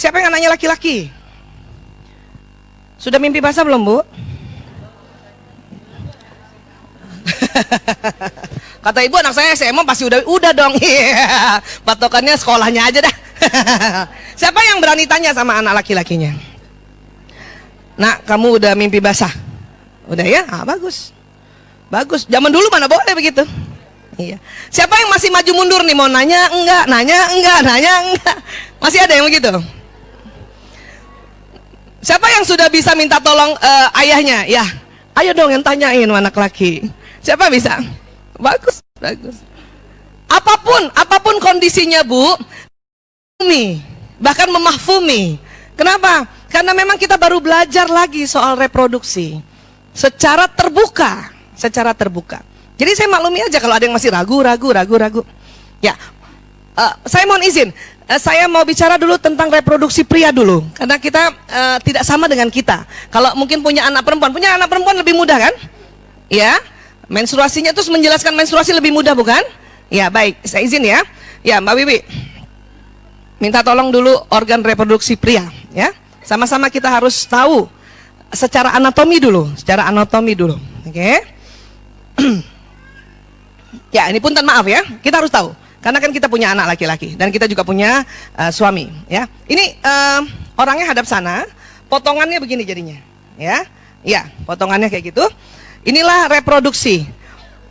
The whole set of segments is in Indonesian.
Siapa yang anaknya laki-laki? Sudah mimpi basah belum, Bu? Kata ibu, anak saya SMA pasti udah dong. Iya. Patokannya sekolahnya aja dah. Siapa yang berani tanya sama anak laki-lakinya? Nak, kamu udah mimpi basah? Udah ya? Ah, bagus. Bagus. Zaman dulu mana boleh begitu. Iya. Siapa yang masih maju mundur nih, mau nanya enggak, nanya enggak, nanya enggak? Masih ada yang begitu? Siapa yang sudah bisa minta tolong ayahnya? Ya, ayo dong yang tanyain anak laki. Siapa bisa? Bagus, bagus. Apapun kondisinya, Bu, bahkan memahfumi. Kenapa? Karena memang kita baru belajar lagi soal reproduksi secara terbuka, Jadi saya maklumi aja kalau ada yang masih ragu. Ya, saya mohon izin, saya mau bicara dulu tentang reproduksi pria dulu, karena kita tidak sama dengan kita. Kalau mungkin punya anak perempuan lebih mudah kan? Ya, menstruasinya terus menjelaskan menstruasi lebih mudah bukan? Ya, baik, saya izin ya. Ya, Mbak Wiwi, minta tolong dulu organ reproduksi pria, ya. Sama-sama kita harus tahu secara anatomi dulu, oke? Ya, ini punten maaf ya, kita harus tahu. Karena kan kita punya anak laki-laki dan kita juga punya suami, ya. Ini orangnya hadap sana, potongannya begini jadinya, ya. Ya, potongannya kayak gitu. Inilah reproduksi.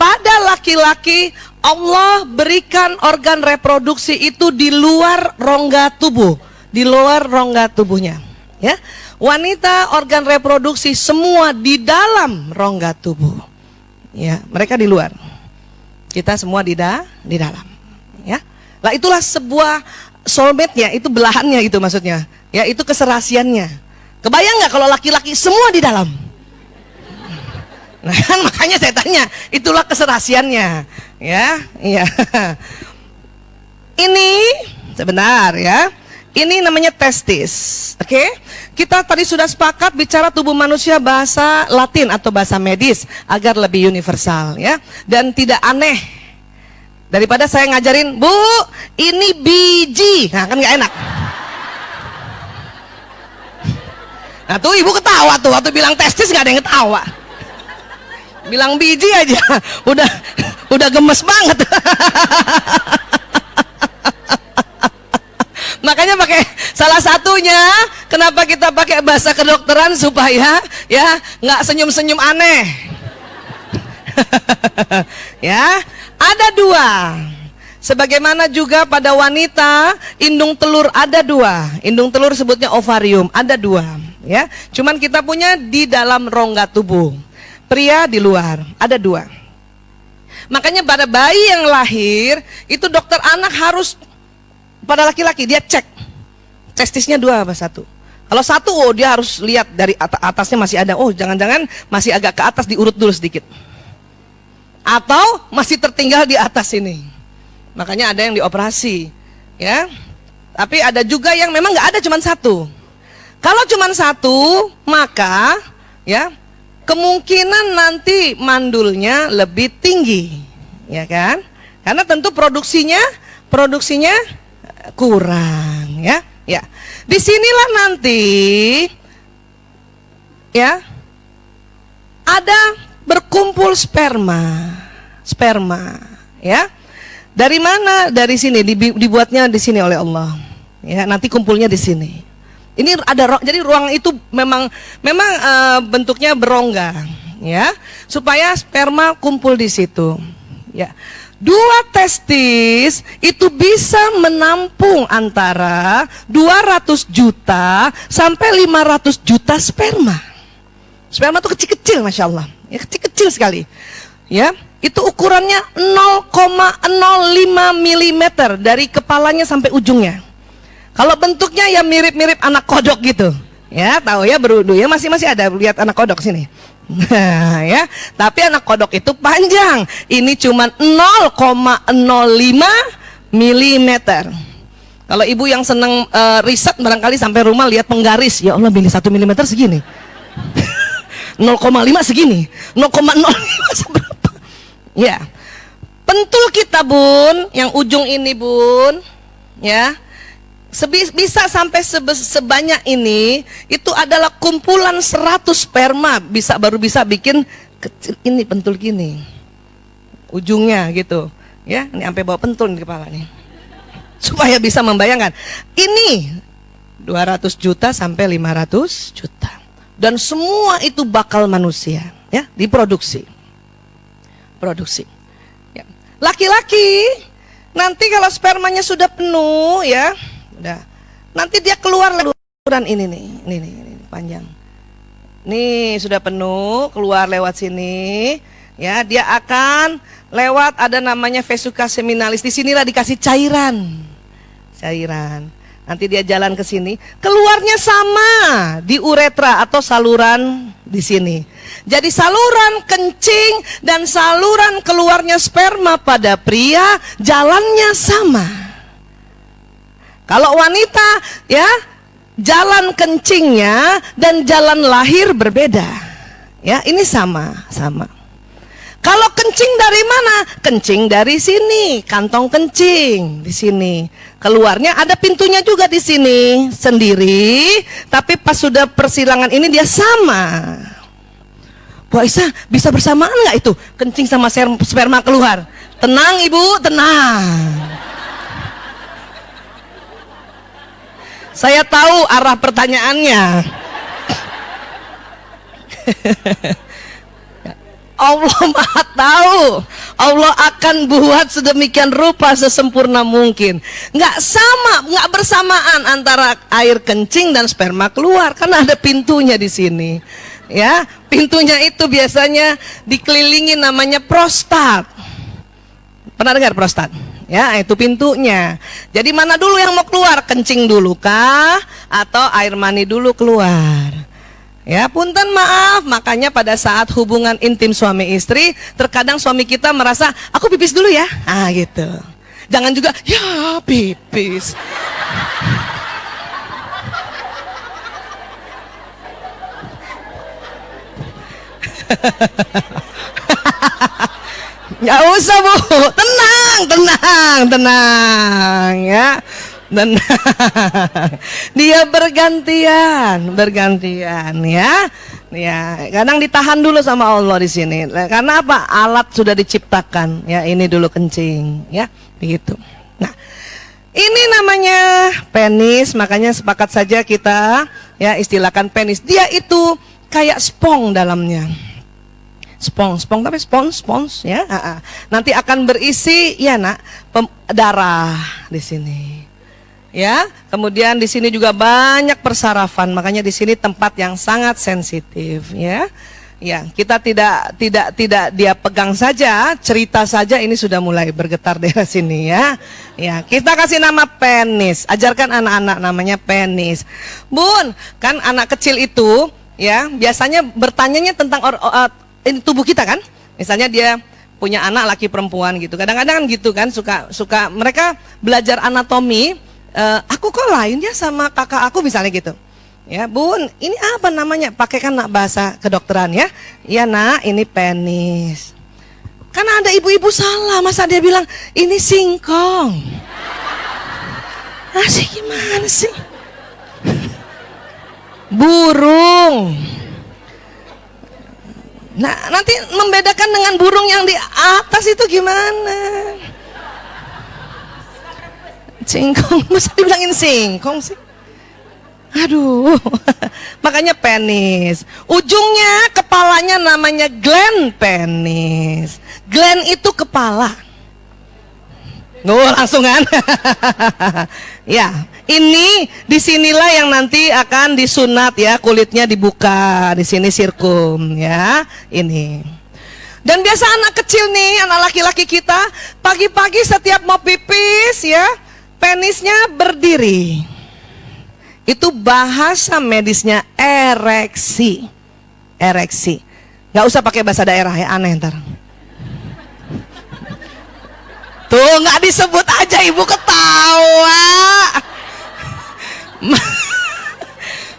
Pada laki-laki Allah berikan organ reproduksi itu di luar rongga tubuh, tubuhnya, ya. Wanita organ reproduksi semua di dalam rongga tubuh, ya. Mereka di luar, kita semua di dalam, ya. Lah itulah sebuah soulmate-nya, itu belahannya gitu maksudnya, ya. Itu keserasiannya. Kebayang nggak kalau laki-laki semua di dalam? Nah kan makanya saya tanya, itulah keserasiannya, ya, iya. Ini sebentar ya, ini namanya testis, oke? Kita tadi sudah sepakat bicara tubuh manusia bahasa Latin atau bahasa medis agar lebih universal, ya, dan tidak aneh. Daripada saya ngajarin, Bu, ini biji, nah kan nggak enak. Nah tuh ibu ketawa tuh waktu bilang testis, nggak ada yang ketawa. Bilang biji aja udah gemes banget. Makanya pakai salah satunya kenapa kita pakai bahasa kedokteran supaya ya nggak senyum-senyum aneh. Ya, ada dua. Sebagaimana juga pada wanita indung telur ada dua. Indung telur sebutnya ovarium, ada dua, ya. Cuman kita punya di dalam rongga tubuh. Pria di luar, ada dua. Makanya pada bayi yang lahir, itu dokter anak harus, pada laki-laki dia cek testisnya dua apa satu. Kalau satu, oh dia harus lihat dari atasnya masih ada, oh jangan-jangan masih agak ke atas, diurut dulu sedikit. Atau masih tertinggal di atas ini. Makanya ada yang dioperasi, ya. Tapi ada juga yang memang nggak ada, cuma satu. Kalau cuma satu, maka ya kemungkinan nanti mandulnya lebih tinggi, ya kan? Karena tentu produksinya kurang, ya. Ya, disinilah nanti, ya, ada berkumpul sperma, ya. Dari mana? Dari sini, dibuatnya di sini oleh Allah, ya. Nanti kumpulnya di sini. Ini ada, jadi ruang itu memang bentuknya berongga, ya, supaya sperma kumpul di situ, ya. Dua testis itu bisa menampung antara 200 juta sampai 500 juta sperma. Sperma itu kecil-kecil, masya Allah, ya, kecil-kecil sekali, ya. Itu ukurannya 0,05 mm dari kepalanya sampai ujungnya. Kalau bentuknya ya mirip-mirip anak kodok gitu, ya, tahu ya, berudu ya, masih ada lihat anak kodok sini. Nah, ya, tapi anak kodok itu panjang. Ini cuma 0,05 mm. Kalau ibu yang seneng riset barangkali sampai rumah lihat penggaris, ya Allah, milih 1 mm segini. 0,5 segini, 0,05 seberapa? Ya, pentul kita, Bun, yang ujung ini, Bun, ya. bisa sampai sebanyak ini, itu adalah kumpulan 100 sperma baru bisa bikin kecil ini, pentul gini ujungnya gitu ya, ini sampai bawa pentul di kepala nih, supaya bisa membayangkan ini 200 juta sampai 500 juta, dan semua itu bakal manusia ya, diproduksi ya. Laki-laki nanti kalau spermanya sudah penuh ya, udah, nanti dia keluar saluran ini panjang. Nih sudah penuh, keluar lewat sini, ya dia akan lewat ada namanya vesica seminalis. Di sinilah dikasih cairan. Nanti dia jalan ke sini, keluarnya sama di uretra atau saluran di sini. Jadi saluran kencing dan saluran keluarnya sperma pada pria jalannya sama. Kalau wanita ya, jalan kencingnya dan jalan lahir berbeda. Ya, ini sama. Kalau kencing dari mana? Kencing dari sini, kantong kencing di sini. Keluarnya ada pintunya juga di sini sendiri, tapi pas sudah persilangan ini dia sama. Bu Aisyah, bisa bersamaan nggak itu kencing sama sperma keluar? Tenang Ibu, tenang. Saya tahu arah pertanyaannya. Allah Maha tahu. Allah akan buat sedemikian rupa sesempurna mungkin. Nggak bersamaan antara air kencing dan sperma keluar, karena ada pintunya di sini. Ya, pintunya itu biasanya dikelilingi namanya prostat. Pernah dengar prostat? Ya, itu pintunya. Jadi mana dulu yang mau keluar? Kencing dulu kah? Atau air mani dulu keluar? Ya, punten maaf. Makanya pada saat hubungan intim suami istri, terkadang suami kita merasa, aku pipis dulu ya. Ah gitu. Jangan juga, ya pipis. Nggak usah Bu, tenang ya, tenang. Dia bergantian ya. Kadang ditahan dulu sama Allah di sini. Karena apa? Alat sudah diciptakan ya, ini dulu kencing ya, begitu. Nah, ini namanya penis, makanya sepakat saja kita ya istilahkan penis. Dia itu kayak spons dalamnya. Spons tapi spons ya. Nanti akan berisi ya nak darah di sini. Ya, kemudian di sini juga banyak persarafan, makanya di sini tempat yang sangat sensitif ya. Ya, kita tidak dia pegang saja, cerita saja ini sudah mulai bergetar daerah sini ya. Ya, kita kasih nama penis. Ajarkan anak-anak namanya penis. Bun, kan anak kecil itu ya biasanya bertanyanya tentang ini tubuh kita kan, misalnya dia punya anak laki perempuan gitu, kadang-kadang kan gitu kan, suka mereka belajar anatomi, aku kok lain ya sama kakak aku misalnya gitu ya. Bun, ini apa namanya, pakai kan nak bahasa kedokteran ya. Iya nak, ini penis. Karena ada ibu-ibu salah, masa dia bilang ini singkong. Sih gimana sih, burung. Nah, nanti membedakan dengan burung yang di atas itu gimana? Singkong, masa dibilangin singkong sih? Aduh, makanya penis. Ujungnya, kepalanya namanya gland penis. Gland itu kepala. Langsung kan? Ya, ini disinilah yang nanti akan disunat ya, kulitnya dibuka di sini sirkum ya, ini. Dan biasa anak kecil nih, anak laki-laki kita pagi-pagi setiap mau pipis ya, penisnya berdiri. Itu bahasa medisnya ereksi. Nggak usah pakai bahasa daerah ya, aneh ntar. Tuh nggak disebut aja ibu ketawa.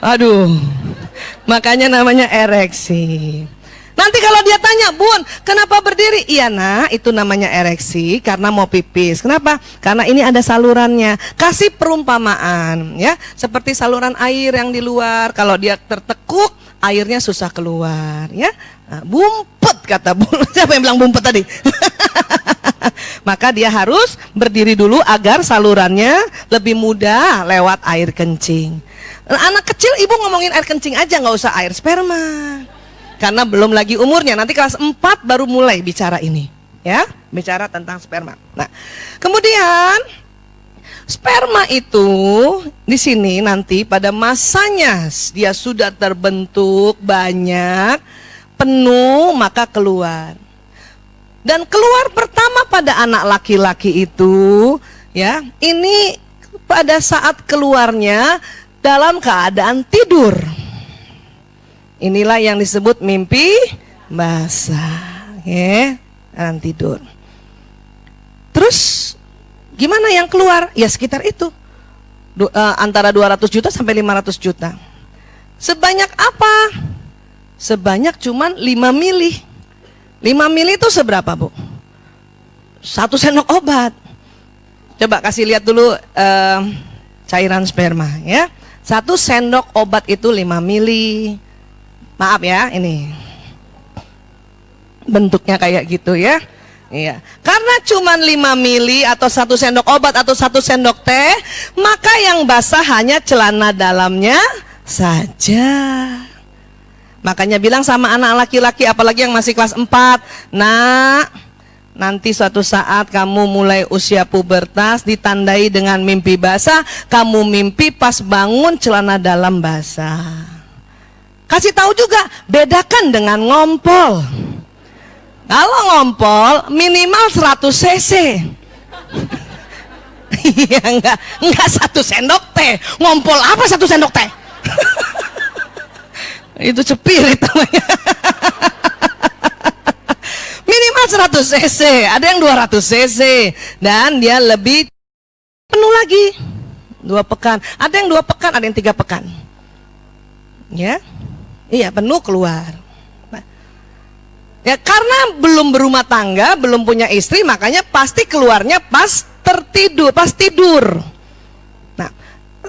Aduh, makanya namanya ereksi. Nanti kalau dia tanya, Bun, kenapa berdiri? Iya nak, itu namanya ereksi karena mau pipis. Kenapa? Karena ini ada salurannya. Kasih perumpamaan, ya, seperti saluran air yang di luar. Kalau dia tertekuk, airnya susah keluar, ya. Nah, bumpet kata Bun. Siapa yang bilang bumpet tadi? Maka dia harus berdiri dulu agar salurannya lebih mudah lewat air kencing. Anak kecil ibu ngomongin air kencing aja, nggak usah air sperma. Karena belum lagi umurnya, nanti kelas 4 baru mulai bicara ini, ya, bicara tentang sperma. Nah, kemudian sperma itu di sini nanti pada masanya dia sudah terbentuk banyak, penuh, maka keluar. Dan keluar pertama pada anak laki-laki itu, ya, ini pada saat keluarnya dalam keadaan tidur. Inilah yang disebut mimpi basah, ya, keadaan tidur. Terus gimana yang keluar? Ya sekitar itu, antara 200 juta sampai 500 juta. Sebanyak apa? Sebanyak cuman 5 mili. 5 mili itu seberapa, Bu? 1 sendok obat. Coba kasih lihat dulu cairan sperma, ya. 1 sendok obat itu 5 mili. Maaf ya, ini bentuknya kayak gitu, ya. Iya. Karena cuma 5 mili atau 1 sendok obat atau 1 sendok teh, maka yang basah hanya celana dalamnya saja. Makanya bilang sama anak laki-laki, apalagi yang masih kelas 4, nak, nanti suatu saat kamu mulai usia pubertas ditandai dengan mimpi basah. Kamu mimpi pas bangun celana dalam basah. Kasih tahu juga, bedakan dengan ngompol. Kalau ngompol minimal 100 cc. Iya, enggak 1 sendok teh. Ngompol apa 1 sendok teh? Itu cepirit namanya. Minimal 100 cc, ada yang 200 cc, dan dia lebih penuh lagi 2 pekan, ada yang 2 pekan, ada yang 3 pekan, ya, iya, penuh keluar. Nah, ya karena belum berumah tangga, belum punya istri, makanya pasti keluarnya pas tertidur, pas tidur. Nah,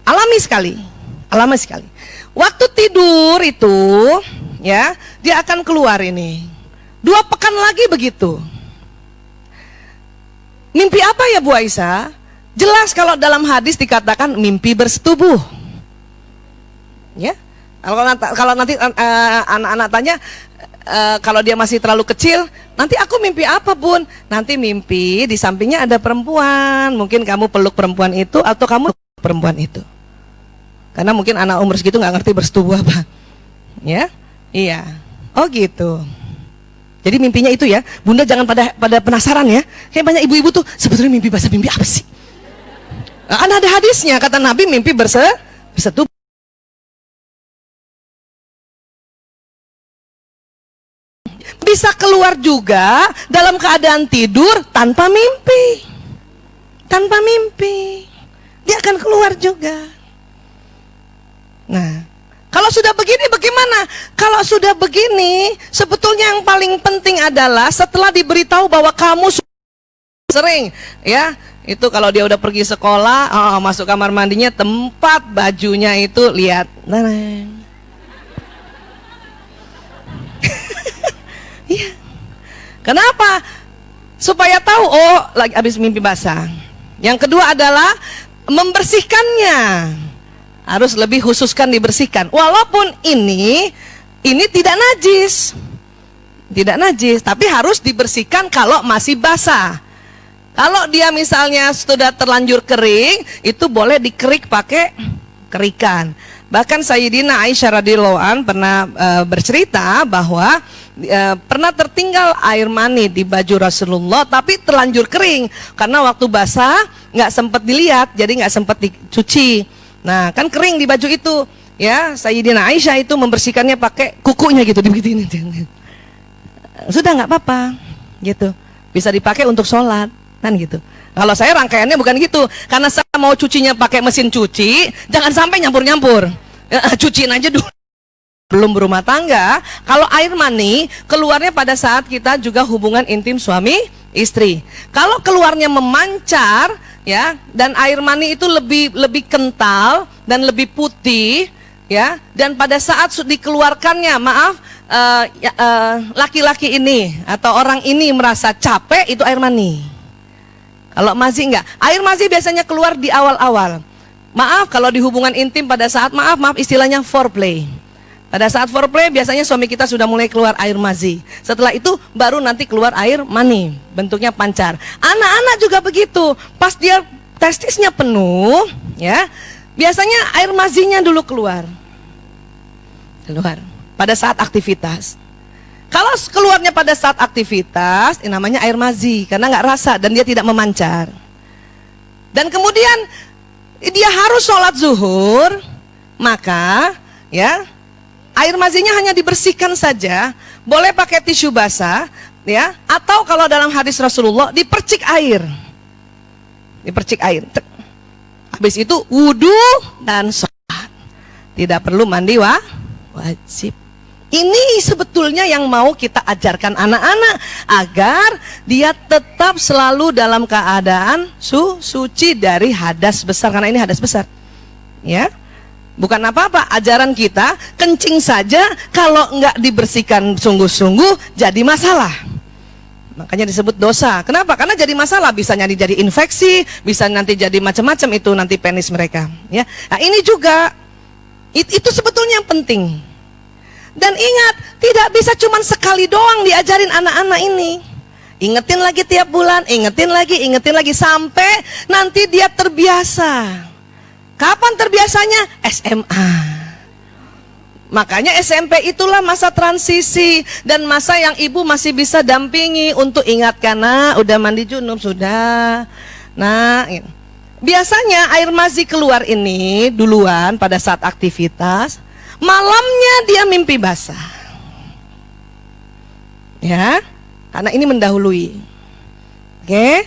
alami sekali. Waktu tidur itu, ya, dia akan keluar ini. 2 pekan lagi begitu. Mimpi apa ya Bu Aisyah? Jelas kalau dalam hadis dikatakan mimpi bersetubuh. Ya, kalau nanti anak-anak tanya, kalau dia masih terlalu kecil, nanti aku mimpi apa Bun? Nanti mimpi di sampingnya ada perempuan. Mungkin kamu peluk perempuan itu atau kamu perempuan itu. Karena mungkin anak umur segitu nggak ngerti bersetubuh apa, ya, iya, oh gitu. Jadi mimpinya itu ya, Bunda jangan pada penasaran ya. Kayak banyak ibu-ibu tuh sebetulnya mimpi basah mimpi apa sih? Nah, ada hadisnya kata Nabi mimpi bersetubuh. Bisa keluar juga dalam keadaan tidur tanpa mimpi, dia akan keluar juga. Nah, kalau sudah begini bagaimana? Kalau sudah begini, sebetulnya yang paling penting adalah setelah diberitahu bahwa kamu sering, ya, itu kalau dia udah pergi sekolah, masuk kamar mandinya, tempat bajunya itu lihat, iya. Kenapa? Supaya tahu, oh, lagi habis mimpi basah. Yang kedua adalah membersihkannya. Harus lebih khususkan dibersihkan. Walaupun ini tidak najis. Tidak najis, tapi harus dibersihkan kalau masih basah. Kalau dia misalnya sudah terlanjur kering, itu boleh dikerik pakai kerikan. Bahkan Sayyidina Aisyah radhiyallahu an pernah bercerita bahwa pernah tertinggal air mani di baju Rasulullah, tapi terlanjur kering karena waktu basah nggak sempat dilihat, jadi nggak sempat dicuci. Nah, kan kering di baju itu, ya. Sayyidina Aisyah itu membersihkannya pakai kukunya gitu, dibegituin. Sudah nggak apa-apa, gitu. Bisa dipakai untuk sholat, kan gitu. Kalau saya rangkaiannya bukan gitu, karena saya mau cucinya pakai mesin cuci, jangan sampai nyampur-nyampur. Cuciin aja dulu. belum berumah tangga, kalau air mani keluarnya pada saat kita juga hubungan intim suami istri. Kalau keluarnya memancar, ya, dan air mani itu lebih kental dan lebih putih, ya, dan pada saat dikeluarkannya, maaf, laki-laki ini atau orang ini merasa capek, itu air mani. Kalau mazi enggak, air mazi biasanya keluar di awal-awal. Maaf, kalau di hubungan intim pada saat maaf istilahnya foreplay. Pada saat foreplay biasanya suami kita sudah mulai keluar air mazi. Setelah itu baru nanti keluar air mani, bentuknya pancar. Anak-anak juga begitu. Pas dia testisnya penuh, ya, biasanya air mazinya dulu keluar pada saat aktivitas. Kalau keluarnya pada saat aktivitas, ini namanya air mazi karena nggak rasa dan dia tidak memancar. Dan kemudian dia harus sholat zuhur, maka ya air mazinya hanya dibersihkan saja, boleh pakai tisu basah, ya, atau kalau dalam hadis Rasulullah dipercik air. Dipercik air. Habis itu wudu dan sholat. Tidak perlu mandi wajib. Ini sebetulnya yang mau kita ajarkan anak-anak agar dia tetap selalu dalam keadaan suci dari hadas besar, karena ini hadas besar. Ya. Bukan apa-apa, ajaran kita kencing saja kalau enggak dibersihkan sungguh-sungguh jadi masalah. Makanya disebut dosa. Kenapa? Karena jadi masalah, bisa jadi infeksi, bisa nanti jadi macam-macam itu nanti penis mereka. Ya, nah ini juga itu sebetulnya yang penting. Dan ingat, tidak bisa cuma sekali doang diajarin anak-anak ini. Ingetin lagi tiap bulan, ingetin lagi sampai nanti dia terbiasa. Kapan terbiasanya? SMA. Makanya SMP itulah masa transisi dan masa yang ibu masih bisa dampingi untuk ingatkan, nah udah mandi junub sudah. Nah, biasanya air mazi keluar ini duluan pada saat aktivitas, malamnya dia mimpi basah. Ya, karena ini mendahului. Oke?